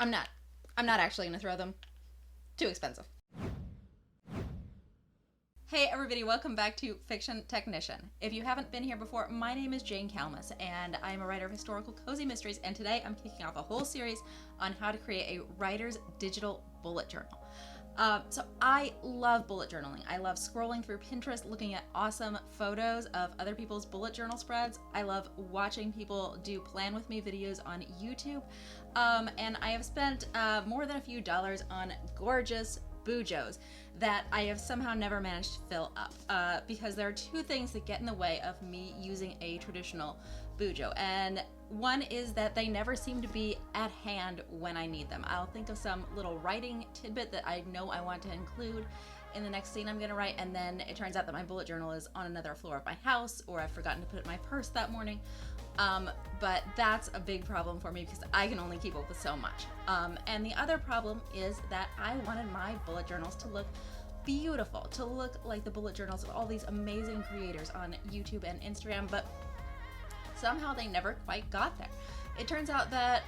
I'm not. I'm not actually going to throw them. Too expensive. Hey everybody, welcome back to Fiction Technician. If you haven't been here before, my name is Jane Kalmus and I'm a writer of historical cozy mysteries, and today I'm kicking off a whole series on how to create a writer's digital bullet journal. So I love bullet journaling. I love scrolling through Pinterest, looking at awesome photos of other people's bullet journal spreads. I love watching people do plan with me videos on YouTube. And I have spent more than a few dollars on gorgeous BuJos that I have somehow never managed to fill up because there are two things that get in the way of me using a traditional BuJo. And one is that they never seem to be at hand when I need them. I'll think of some little writing tidbit that I know I want to include in the next scene I'm going to write, and then it turns out that my bullet journal is on another floor of my house, or I've forgotten to put it in my purse that morning. But that's a big problem for me because I can only keep up with so much. And the other problem is that I wanted my bullet journals to look beautiful, to look like the bullet journals of all these amazing creators on YouTube and Instagram, but somehow they never quite got there. It turns out that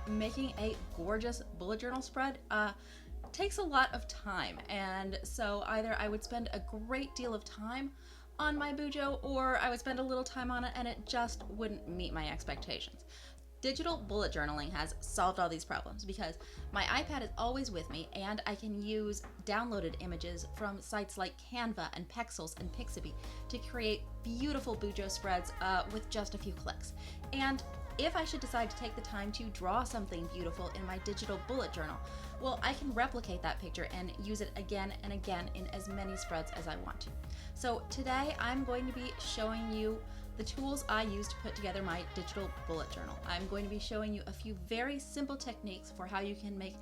making a gorgeous bullet journal spread takes a lot of time, and so either I would spend a great deal of time on my BuJo, or I would spend a little time on it and it just wouldn't meet my expectations. Digital bullet journaling has solved all these problems because my iPad is always with me and I can use downloaded images from sites like Canva and Pexels and Pixabay to create beautiful BuJo spreads with just a few clicks. And if I should decide to take the time to draw something beautiful in my digital bullet journal, well, I can replicate that picture and use it again and again in as many spreads as I want to. So today I'm going to be showing you the tools I use to put together my digital bullet journal. I'm going to be showing you a few very simple techniques for how you can make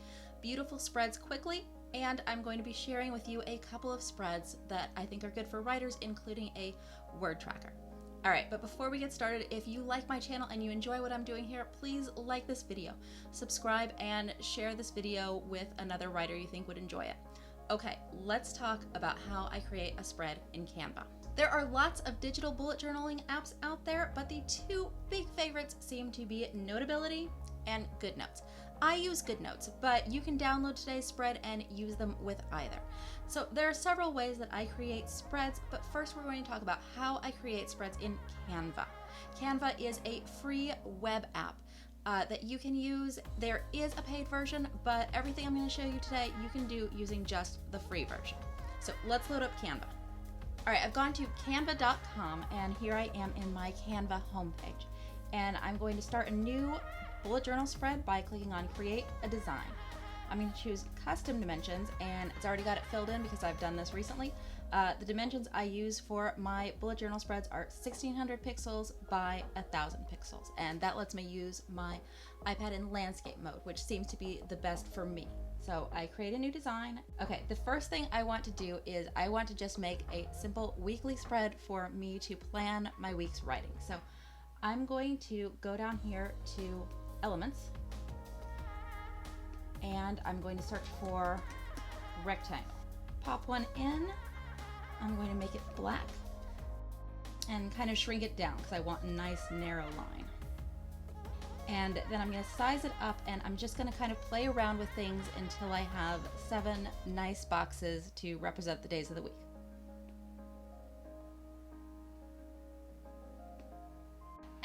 beautiful spreads quickly, and I'm going to be sharing with you a couple of spreads that I think are good for writers, including a word tracker. All right, but before we get started, if you like my channel and you enjoy what I'm doing here, please like this video, subscribe, and share this video with another writer you think would enjoy it. Okay, let's talk about how I create a spread in Canva. There are lots of digital bullet journaling apps out there, but the two big favorites seem to be Notability and GoodNotes. I use GoodNotes, but you can download today's spread and use them with either. So there are several ways that I create spreads, but first we're going to talk about how I create spreads in Canva. Canva is a free web app that you can use. There is a paid version, but everything I'm going to show you today you can do using just the free version. So let's load up Canva. All right, I've gone to canva.com and here I am in my Canva homepage. And I'm going to start a new bullet journal spread by clicking on Create a Design. I'm going to choose Custom Dimensions, and it's already got it filled in because I've done this recently. The dimensions I use for my bullet journal spreads are 1600 pixels by 1000 pixels, and that lets me use my iPad in landscape mode, which seems to be the best for me. So I create a new design. Okay, the first thing I want to do is I want to just make a simple weekly spread for me to plan my week's writing. So I'm going to go down here to Elements, and I'm going to search for rectangle. Pop one in. I'm going to make it black and kind of shrink it down because I want a nice narrow line. And then I'm going to size it up, and I'm just going to kind of play around with things until I have 7 nice boxes to represent the days of the week.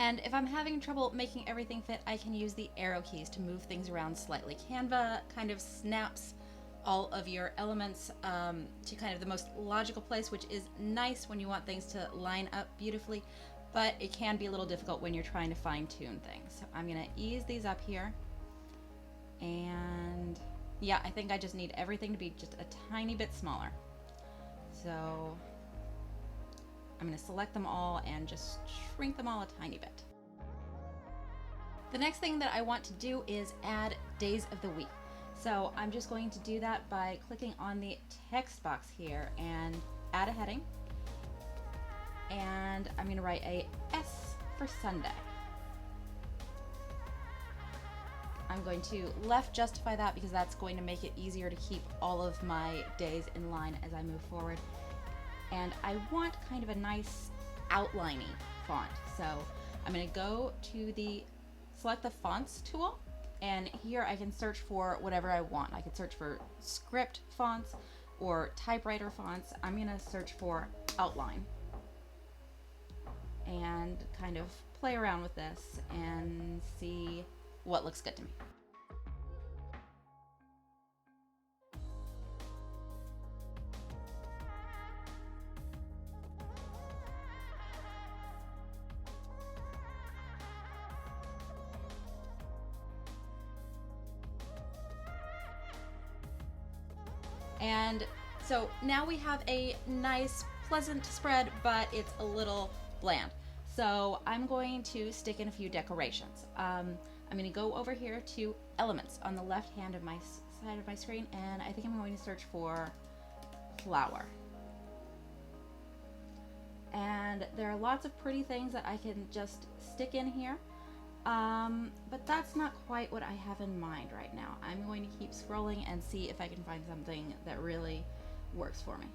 And if I'm having trouble making everything fit, I can use the arrow keys to move things around slightly. Canva kind of snaps all of your elements to kind of the most logical place, which is nice when you want things to line up beautifully, but it can be a little difficult when you're trying to fine-tune things. So I'm gonna ease these up here. And yeah, I think I just need everything to be just a tiny bit smaller. So I'm going to select them all and just shrink them all a tiny bit. The next thing that I want to do is add days of the week. So I'm just going to do that by clicking on the text box here and add a heading. And I'm going to write a S for Sunday. I'm going to left justify that because that's going to make it easier to keep all of my days in line as I move forward. And I want kind of a nice outliney font. So I'm going to go to select the fonts tool And here I can search for whatever I want. I could search for script fonts or typewriter fonts. I'm gonna search for outline and kind of play around with this and see what looks good to me. And so now we have a nice, pleasant spread, but it's a little bland. So I'm going to stick in a few decorations. I'm going to go over here to elements on the left hand of my side of my screen, and I think I'm going to search for flower. And there are lots of pretty things that I can just stick in here. But that's not quite what I have in mind right now. I'm going to keep scrolling and see if I can find something that really works for me.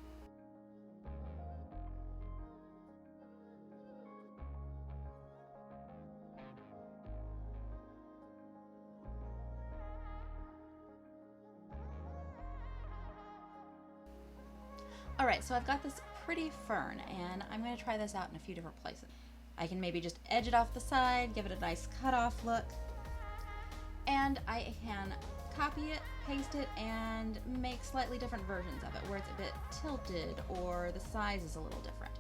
All right, so I've got this pretty fern, and I'm going to try this out in a few different places. I can maybe just edge it off the side, give it a nice cut-off look, and I can copy it, paste it, and make slightly different versions of it where it's a bit tilted or the size is a little different.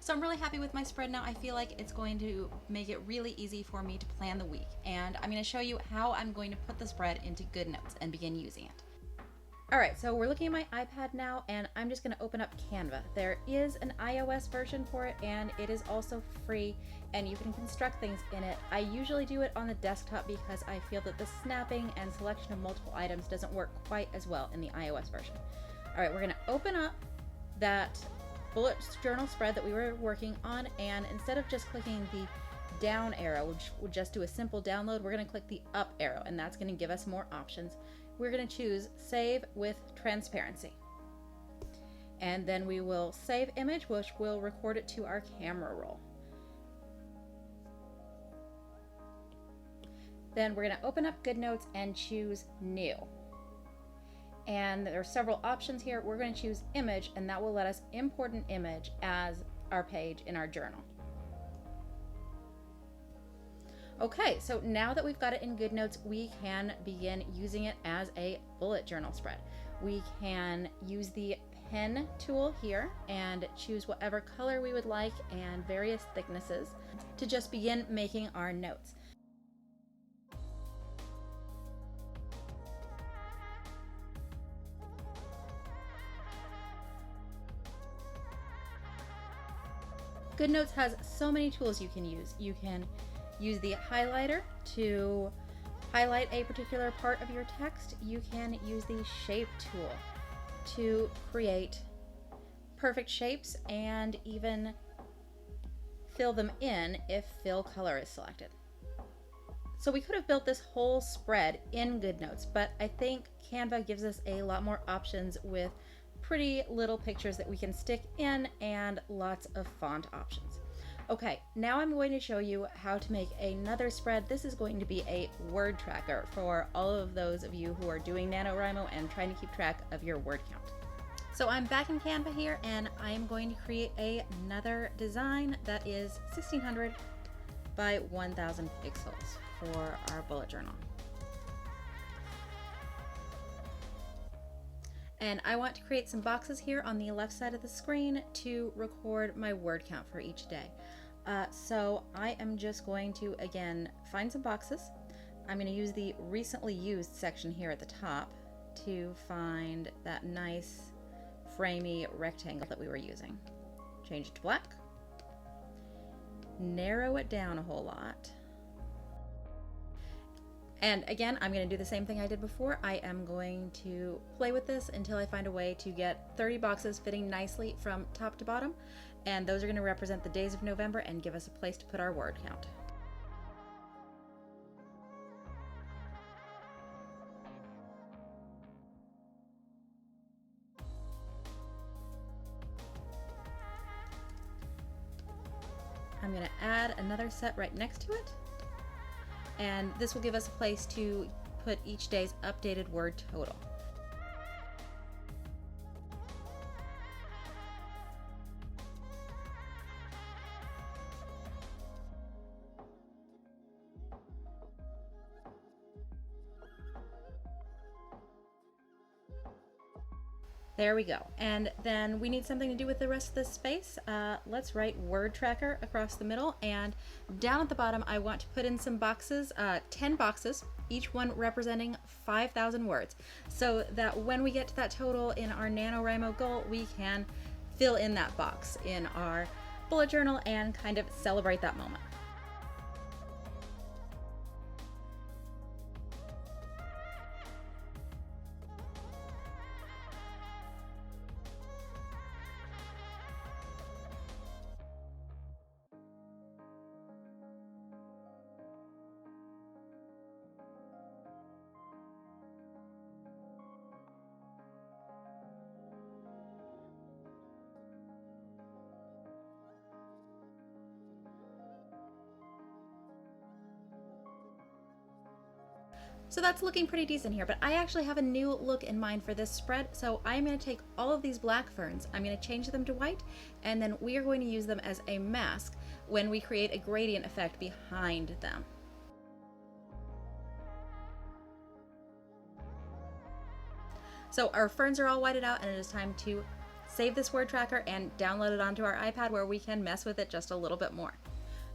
So I'm really happy with my spread now. I feel like it's going to make it really easy for me to plan the week. And I'm going to show you how I'm going to put the spread into GoodNotes and begin using it. All right, so we're looking at my iPad now, and I'm just going to open up Canva. There is an iOS version for it, and it is also free, and you can construct things in it. I usually do it on the desktop because I feel that the snapping and selection of multiple items doesn't work quite as well in the iOS version. All right, we're going to open up that bullet journal spread that we were working on, and instead of just clicking the down arrow, which would just do a simple download, we're going to click the up arrow, and that's going to give us more options. We're going to choose Save with Transparency, and then we will save image, which will record it to our camera roll. Then we're going to open up GoodNotes and choose New. And there are several options here. We're going to choose Image, and that will let us import an image as our page in our journal. Okay, so now that we've got it in GoodNotes, we can begin using it as a bullet journal spread. We can use the pen tool here and choose whatever color we would like and various thicknesses to just begin making our notes. GoodNotes has so many tools you can use. You can use the highlighter to highlight a particular part of your text. You can use the shape tool to create perfect shapes and even fill them in if fill color is selected. So we could have built this whole spread in GoodNotes, but I think Canva gives us a lot more options with pretty little pictures that we can stick in and lots of font options. Okay, now I'm going to show you how to make another spread. This is going to be a word tracker for all of those of you who are doing NaNoWriMo and trying to keep track of your word count. So I'm back in Canva here, and I'm going to create another design that is 1600 by 1000 pixels for our bullet journal. And I want to create some boxes here on the left side of the screen to record my word count for each day. So I am just going to, again, find some boxes. I'm going to use the recently used section here at the top to find that nice framey rectangle that we were using. Change it to black. Narrow it down a whole lot. And again, I'm going to do the same thing I did before. I am going to play with this until I find a way to get 30 boxes fitting nicely from top to bottom. And those are going to represent the days of November and give us a place to put our word count. add another set right next to it. And this will give us a place to put each day's updated word total. There we go. And then we need something to do with the rest of this space. Let's write word tracker across the middle, and down at the bottom I want to put in some boxes, 10 boxes, each one representing 5,000 words, so that when we get to that total in our NaNoWriMo goal, we can fill in that box in our bullet journal and kind of celebrate that moment. So that's looking pretty decent here, but I actually have a new look in mind for this spread. So I'm going to take all of these black ferns, I'm going to change them to white, and then we are going to use them as a mask when we create a gradient effect behind them. So our ferns are all whited out, and it is time to save this word tracker and download it onto our iPad where we can mess with it just a little bit more.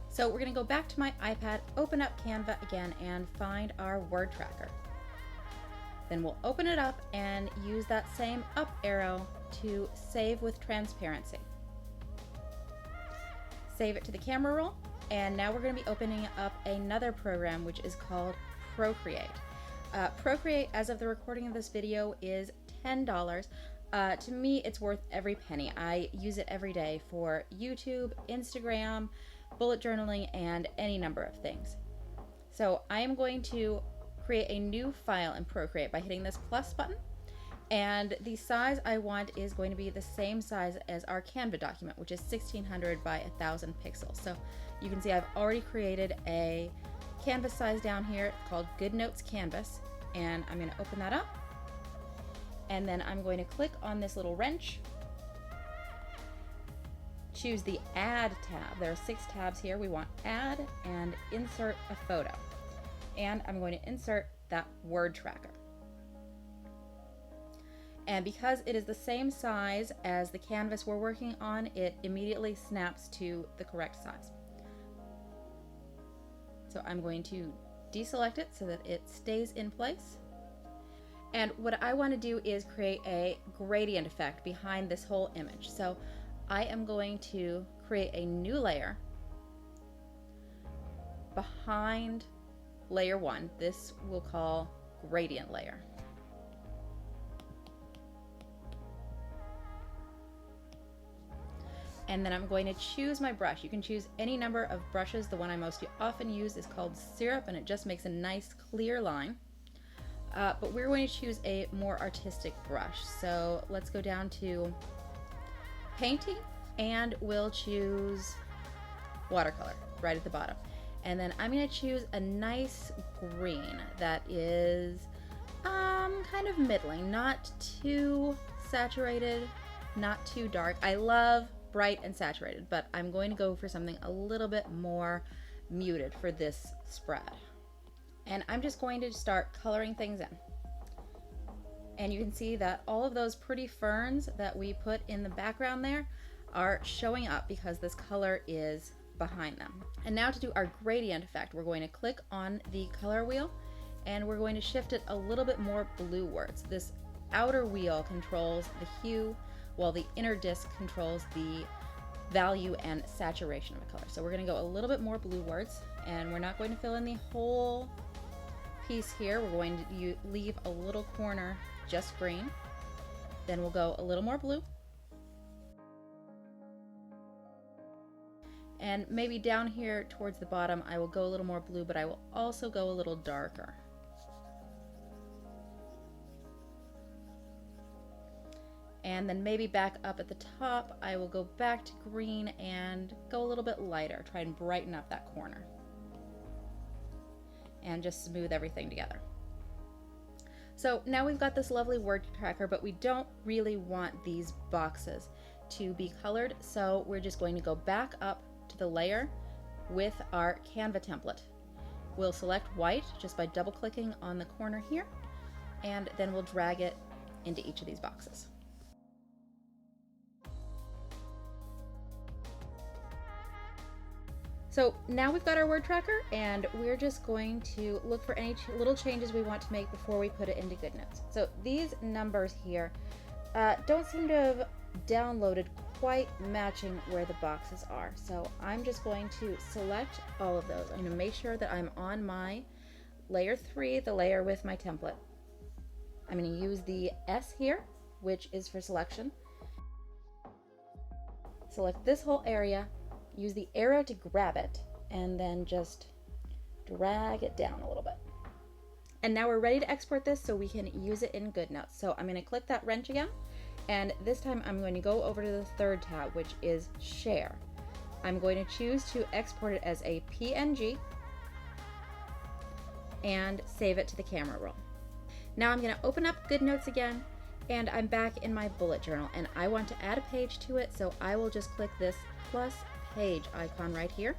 So we're going to go back to my iPad, open up Canva again, and find our word tracker. Then we'll open it up and use that same up arrow to save with transparency. Save it to the camera roll, and now we're going to be opening up another program which is called Procreate. Procreate, as of the recording of this video, is $10. To me, it's worth every penny. I use it every day for YouTube, Instagram, bullet journaling, and any number of things. So I am going to create a new file in Procreate by hitting this plus button, and the size I want is going to be the same size as our Canva document, which is 1600 by 1000 pixels. So you can see I've already created a canvas size down here called GoodNotes Canvas, and I'm going to open that up, and then I'm going to click on this little wrench, choose the Add tab. There are 6 tabs here. We want Add and Insert a Photo. And I'm going to insert that word tracker. And because it is the same size as the canvas we're working on, it immediately snaps to the correct size. So I'm going to deselect it so that it stays in place. And what I want to do is create a gradient effect behind this whole image. So I am going to create a new layer behind layer 1. This we'll call gradient layer. And then I'm going to choose my brush. You can choose any number of brushes. The one I most often use is called Syrup, and it just makes a nice clear line. But we're going to choose a more artistic brush. So let's go down to Painting, and we'll choose Watercolor right at the bottom. And then I'm going to choose a nice green that is kind of middling, not too saturated, not too dark. I love bright and saturated, but I'm going to go for something a little bit more muted for this spread. And I'm just going to start coloring things in. And you can see that all of those pretty ferns that we put in the background there are showing up because this color is behind them. And now to do our gradient effect, we're going to click on the color wheel, and we're going to shift it a little bit more bluewards. This outer wheel controls the hue, while the inner disc controls the value and saturation of a color. So we're going to go a little bit more bluewards, and we're not going to fill in the whole piece here. We're going to leave a little corner just green. Then we'll go a little more blue. And maybe down here towards the bottom, I will go a little more blue, but I will also go a little darker. And then maybe back up at the top, I will go back to green and go a little bit lighter, try and brighten up that corner. And just smooth everything together. So now we've got this lovely word tracker, but we don't really want these boxes to be colored. So we're just going to go back up to the layer with our Canva template. We'll select white just by double clicking on the corner here, and then we'll drag it into each of these boxes. So now we've got our word tracker, and we're just going to look for any little changes we want to make before we put it into GoodNotes. So these numbers here don't seem to have downloaded quite matching where the boxes are. So I'm just going to select all of those. I'm going to make sure that I'm on my layer 3, the layer with my template. I'm going to use the S here, which is for selection. Select this whole area. Use the arrow to grab it, and then just drag it down a little bit. And now we're ready to export this so we can use it in GoodNotes. So I'm going to click that wrench again, and this time I'm going to go over to the third tab, which is Share. I'm going to choose to export it as a PNG and save it to the camera roll. Now I'm going to open up GoodNotes again, and I'm back in my bullet journal, and I want to add a page to it, so I will just click this plus page icon right here,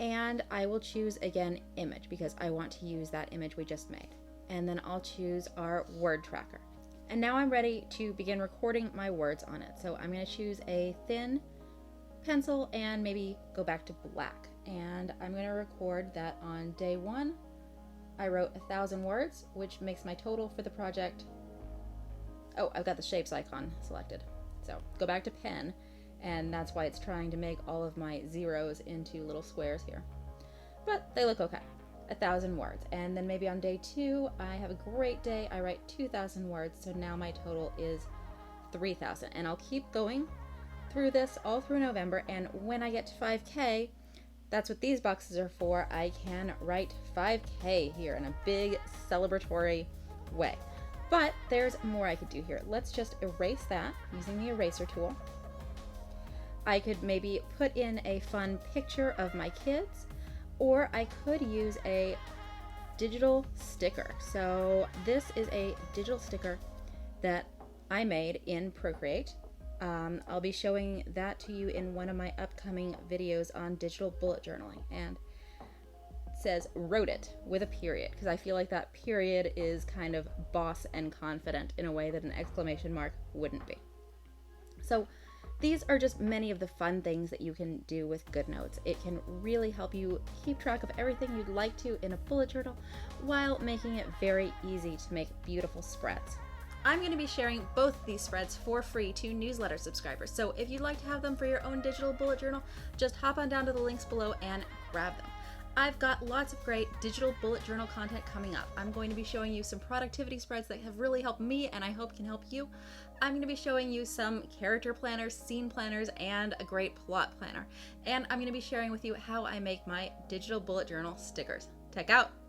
and I will choose again image because I want to use that image we just made, and then I'll choose our word tracker. And now I'm ready to begin recording my words on it. So I'm going to choose a thin pencil and maybe go back to black, and I'm going to record that on day 1 I wrote 1,000 words, which makes my total for the project. Oh, I've got the shapes icon selected, so go back to pen, and that's why it's trying to make all of my zeros into little squares here. But they look okay. 1,000 words. And then maybe on day 2, I have a great day. I write 2,000 words, so now my total is 3,000. And I'll keep going through this all through November, and when I get to 5K, that's what these boxes are for. I can write 5K here in a big celebratory way. But there's more I could do here. Let's just erase that using the eraser tool. I could maybe put in a fun picture of my kids, or I could use a digital sticker. So this is a digital sticker that I made in Procreate. I'll be showing that to you in one of my upcoming videos on digital bullet journaling, and it says wrote it with a period, because I feel like that period is kind of boss and confident in a way that an exclamation mark wouldn't be. So these are just many of the fun things that you can do with GoodNotes. It can really help you keep track of everything you'd like to in a bullet journal while making it very easy to make beautiful spreads. I'm going to be sharing both these spreads for free to newsletter subscribers, so if you'd like to have them for your own digital bullet journal, just hop on down to the links below and grab them. I've got lots of great digital bullet journal content coming up. I'm going to be showing you some productivity spreads that have really helped me and I hope can help you. I'm going to be showing you some character planners, scene planners, and a great plot planner. And I'm going to be sharing with you how I make my digital bullet journal stickers. Check out!